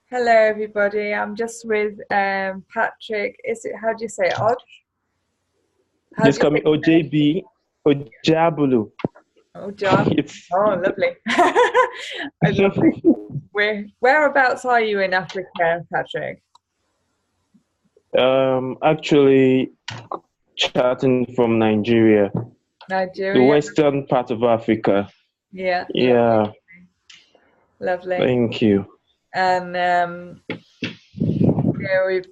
Hello, everybody. I'm just with Patrick. Is it, how do you say it? How do Just you call me say it? OJB, Ojabulu. Oh, John. It's Oh, lovely. I love it. Whereabouts are you in Africa, Patrick? actually chatting from Nigeria, the Nigeria? western part of Africa. Yeah, lovely, Yeah, lovely. thank you. And we've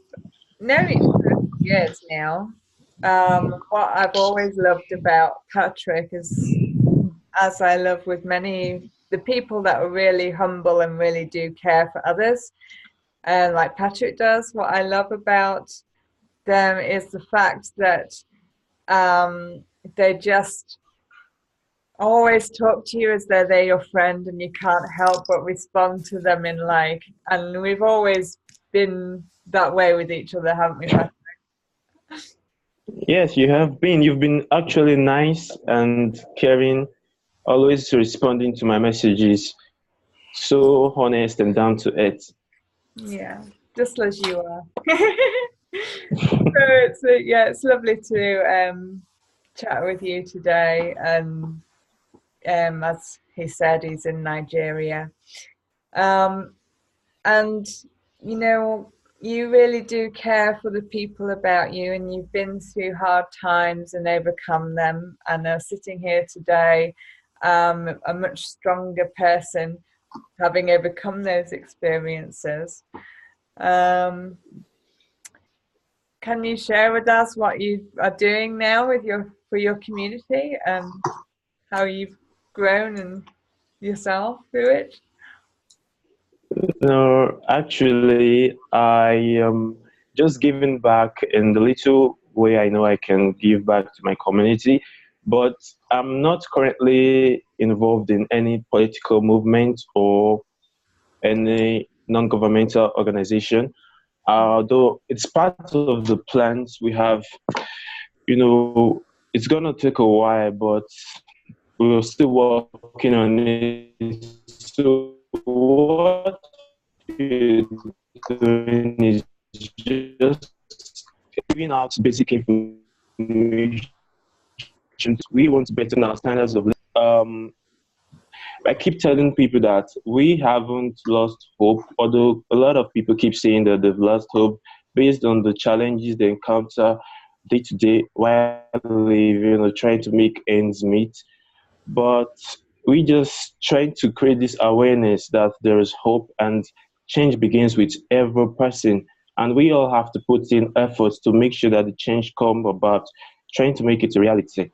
known each other for years now. What I've always loved about Patrick is, as I love with many, the people that are really humble and really do care for others. And like Patrick does, what I love about them is the fact that um, they just always talk to you as though they're your friend and you can't help but respond to them in like, and we've always been that way with each other, haven't we, Patrick? Yes, you have been. You've been actually nice and caring, always responding to my messages. So honest and down to earth. Yeah, just as you are. So yeah, it's lovely to chat with you today. And as he said, he's in Nigeria. Um, and you know, you really do care for the people about you, and you've been through hard times and overcome them, and are sitting here today, a much stronger person, having overcome those experiences. Um, can you share with us what you are doing now with your for your community and how you've grown and yourself through it? No, actually, I am just giving back in the little way I know I can give back to my community, but I'm not currently involved in any political movement or any non-governmental organization. Although it's part of the plans we have, it's gonna take a while, but we're still working on it. So what we're doing is just giving out basic information. We want to better our standards of living. I keep telling people that we haven't lost hope, although a lot of people keep saying that they've lost hope based on the challenges they encounter day to day while living or trying to make ends meet. But we just trying to create this awareness that there is hope and change begins with every person. And we all have to put in efforts to make sure that the change come about, trying to make it a reality.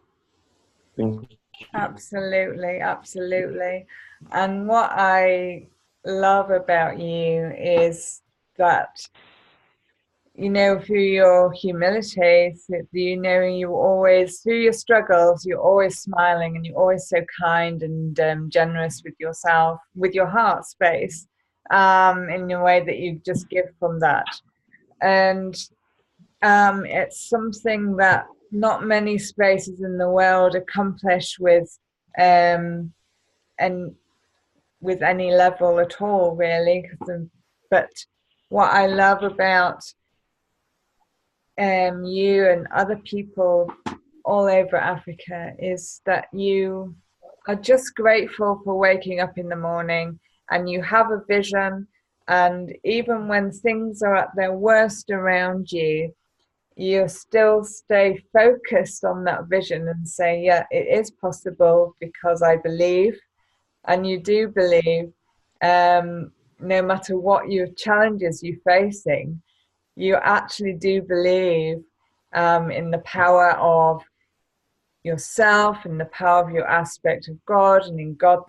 Thank Absolutely, absolutely. And what I love about you is that, through your humility, you always, through your struggles, you're always smiling and you're always so kind and generous with yourself, with your heart space, in your way that you just give from that. And it's something that not many spaces in the world accomplish um, and with any level at all, really. But what I love about you and other people all over Africa is that you are just grateful for waking up in the morning and you have a vision. And even when things are at their worst around you, you still stay focused on that vision and say, yeah, it is possible because I believe. And you do believe, no matter what your challenges you're facing, you actually do believe in the power of yourself and the power of your aspect of God and in God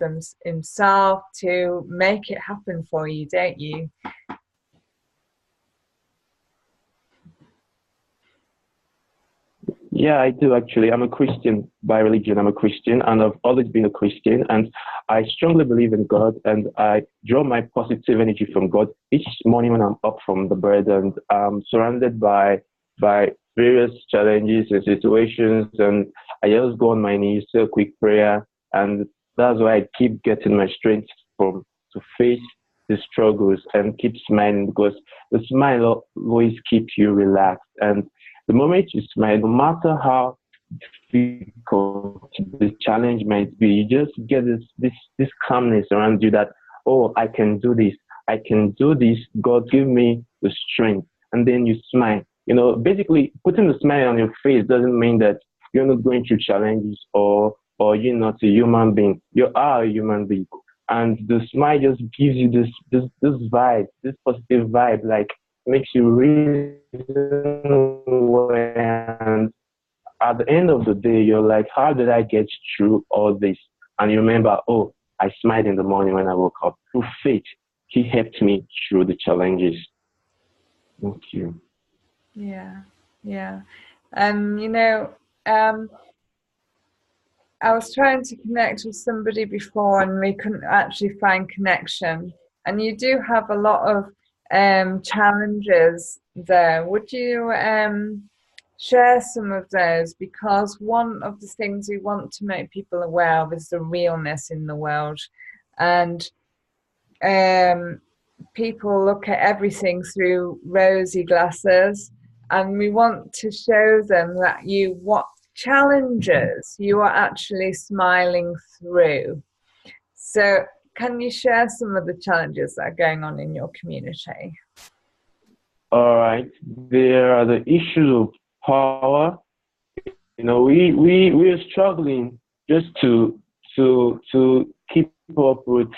Himself to make it happen for you, don't you? Yeah, I do actually. I'm a Christian by religion. I'm a Christian and I've always been a Christian and I strongly believe in God and I draw my positive energy from God each morning when I'm up from the bed and I'm surrounded by various challenges and situations and I just go on my knees, say a quick prayer and that's why I keep getting my strength from to face the struggles and keep smiling, because the smile always keeps you relaxed. And the moment you smile, no matter how difficult the challenge might be, you just get this calmness around you that, oh, I can do this. I can do this. God give me the strength. And then you smile. Basically putting a smile on your face doesn't mean that you're not going through challenges, or you're not a human being. You are a human being. And the smile just gives you this vibe, this positive vibe, like makes you reason and at the end of the day, you're like, how did I get through all this? And you remember, oh, I smiled in the morning when I woke up. Through faith, He helped me through the challenges. Thank you. Yeah, yeah. You know, um, I was trying to connect with somebody before and we couldn't actually find connection. And you do have a lot of challenges there. Would you share some of those? Because one of the things we want to make people aware of is the realness in the world. And people look at everything through rosy glasses, and we want to show them that what challenges you are actually smiling through. So can you share some of the challenges that are going on in your community? All right. There are the issues of power. We are struggling just to keep up with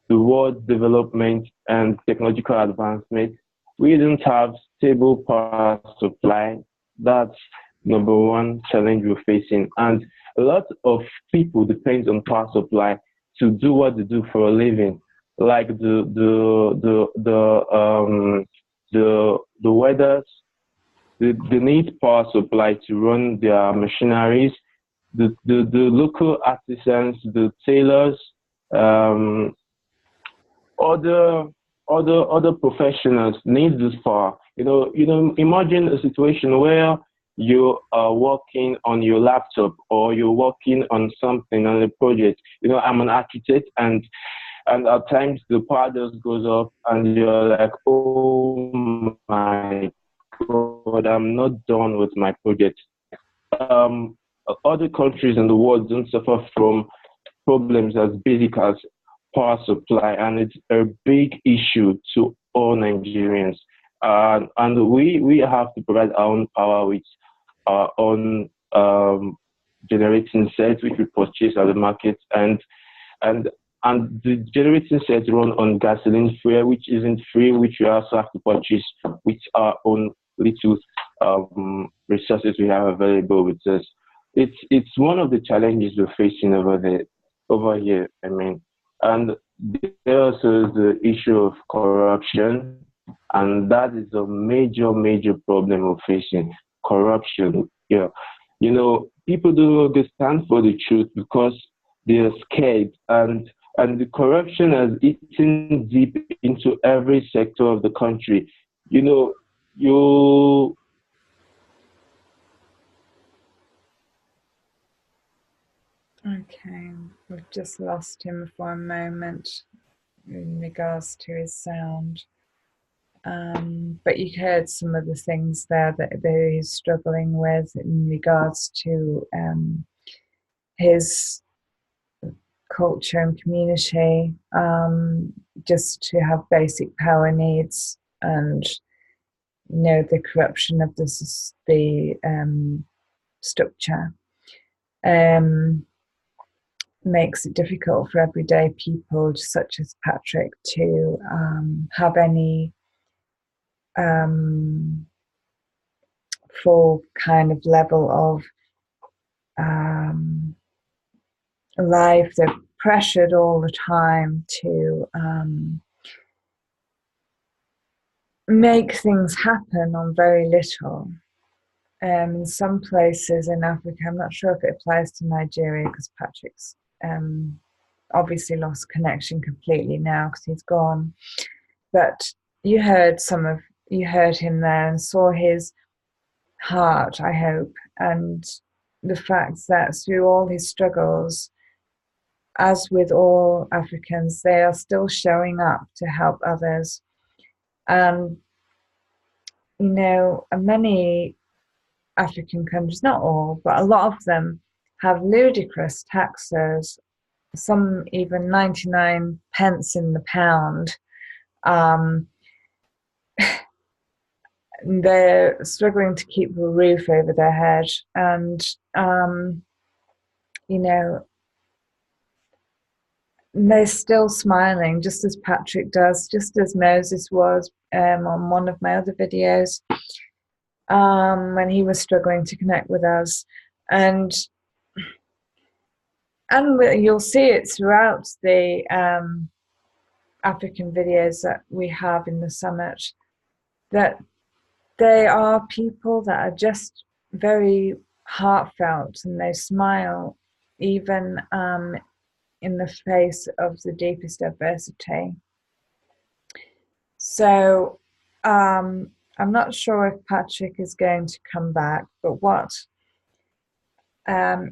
the world's development and technological advancement. We don't have stable power supply. That's number one challenge we're facing. And a lot of people depend on power supply to do what they do for a living, like the weathers. They need power supply to run their machineries. The local artisans, the tailors, um, other other professionals need this power. Imagine a situation where you are working on your laptop or you're working on something on a project. I'm an architect, and at times the power just goes up and you're like, oh my God, I'm not done with my project. Um, Other countries in the world don't suffer from problems as basic as power supply, and it's a big issue to all Nigerians. And we have to provide our own power with our own generating sets, which we purchase at the market, and and the generating sets run on gasoline fuel, which isn't free, which we also have to purchase with our own little resources we have available with us. It's one of the challenges we're facing over here. I mean, and there also is the issue of corruption, and that is a major problem we're facing. Corruption. Yeah, people don't understand for the truth because they are scared, and the corruption has eaten deep into every sector of the country. You know, you Okay, we've just lost him for a moment in regards to his sound. But you heard some of the things there that he's struggling with in regards to his culture and community, just to have basic power needs, and the corruption of the structure makes it difficult for everyday people such as Patrick to have any full kind of level of life. They're pressured all the time to make things happen on very little. In some places in Africa, I'm not sure if it applies to Nigeria because Patrick's obviously lost connection completely now because he's gone. But you heard him there and saw his heart, I hope, and the fact that through all his struggles, as with all Africans, they are still showing up to help others. You know, many African countries, not all, but a lot of them have ludicrous taxes, some even 99 pence in the pound. They're struggling to keep a roof over their head, and you know, they're still smiling, just as Patrick does, just as Moses was on one of my other videos, when he was struggling to connect with us. And you'll see it throughout the African videos that we have in the summit, that they are people that are just very heartfelt, and they smile even in the face of the deepest adversity. So I'm not sure if Patrick is going to come back, but what I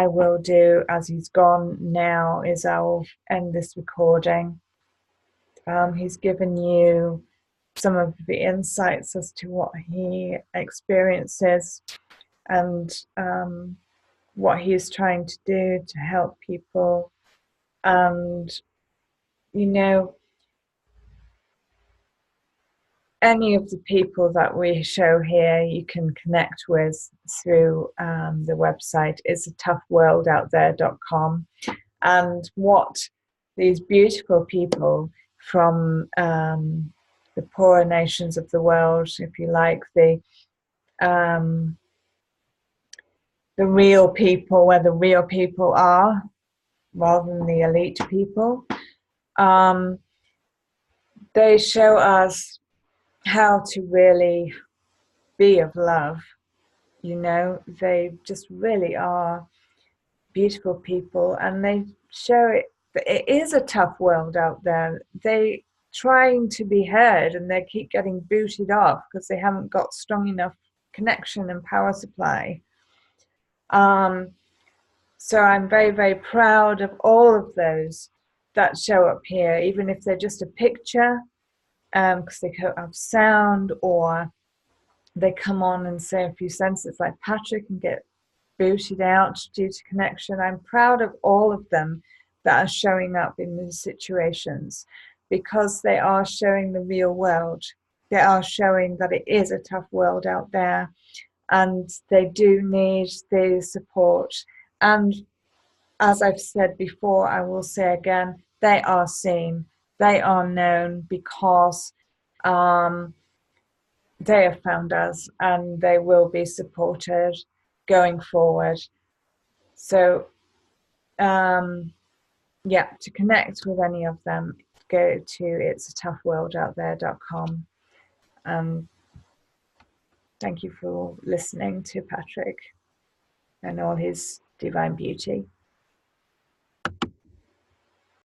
will do, as he's gone now, is I'll end this recording. He's given you some of the insights as to what he experiences and what he is trying to do to help people. And, you know, any of the people that we show here, you can connect with through the website. It's atoughworldoutthere.com. And what these beautiful people from the poorer nations of the world, if you like, the real people, where the real people are, rather than the elite people, they show us how to really be of love. You know, they just really are beautiful people, and they show it. It is a tough world out there. They trying to be heard, and they keep getting booted off because they haven't got strong enough connection and power supply. So I'm very, very proud of all of those that show up here, even if they're just a picture, because they don't have sound, or they come on and say a few sentences like Patrick and get booted out due to connection. I'm proud of all of them that are showing up in these situations, because they are showing the real world. They are showing that it is a tough world out there, and they do need the support. And as I've said before, I will say again, they are seen, they are known, because they have found us, and they will be supported going forward. So yeah, to connect with any of them, go to itsatoughworldoutthere.com. Thank you for listening to Patrick and all his divine beauty.